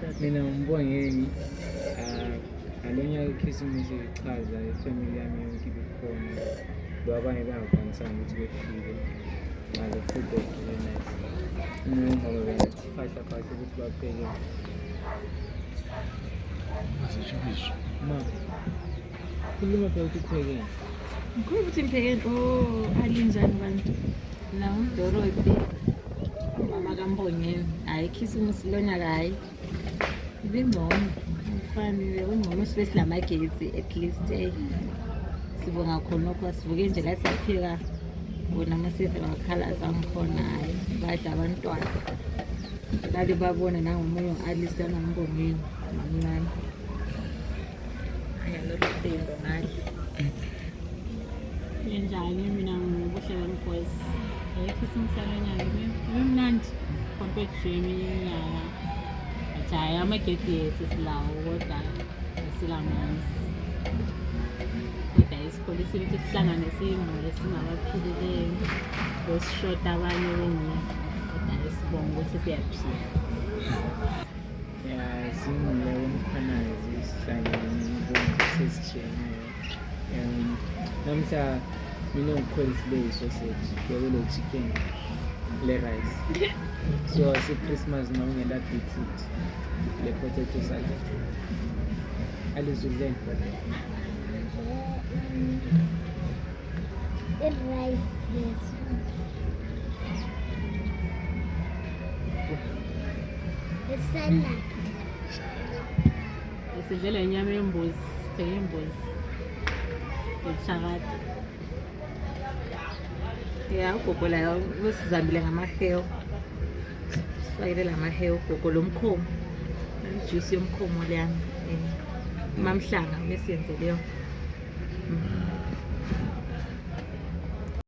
Mina ngibongeni ngalo nyaka ikhisimusi ichaza ifamily yami yonke ibikhona ngoba abanye bengakwanisanga ukuthi befike ngale food very nice. Ngoba bengathi fahla ukuthi bapheke ma khuluma phela ukuthi uphekeni Ngikhuluma ukuthi ngiphekeni alinjani bantu la uDorothy mama kaMbongeni hayi ikhisimusi lonyaka hayi ibingcono kufanele ungcono sibe sinamagetsi at least sibonga khonokho sivuke nje la siyapheka bona amaseve bakhala sangikhona hayi badla abantwana babe babone nangomunye u-Alice kaNgambongeni nomncane ayanothemba ngale Njani mina ngobuhle benkosi ikhisimusi lonyaka imnandi compared to eminye iminyaka hayi amagetsi yethu silawo kodwa asilamanzi kodwa isikole ukuthi sihlangane siyimuli singabaphilileyo besishoda abanye bengekho kodwa sibonga ukuthi siyaphila singule umkhwanazi sihlangene nembongo sesishiyeneyo namhla mina ngikholisile i-sausage bekule chicken le rice so si-Christmas noma ngela beetroot le potato salad alizudleni rice yes the salad sidlela inyama yembuzi sithenge imbuzi ngeshakade ugogo layo usizambile ngamahewu sifakele lamahewu ugogo lomkhomo ijuice yomkhomo leyana mamhlanga besiyenze leyo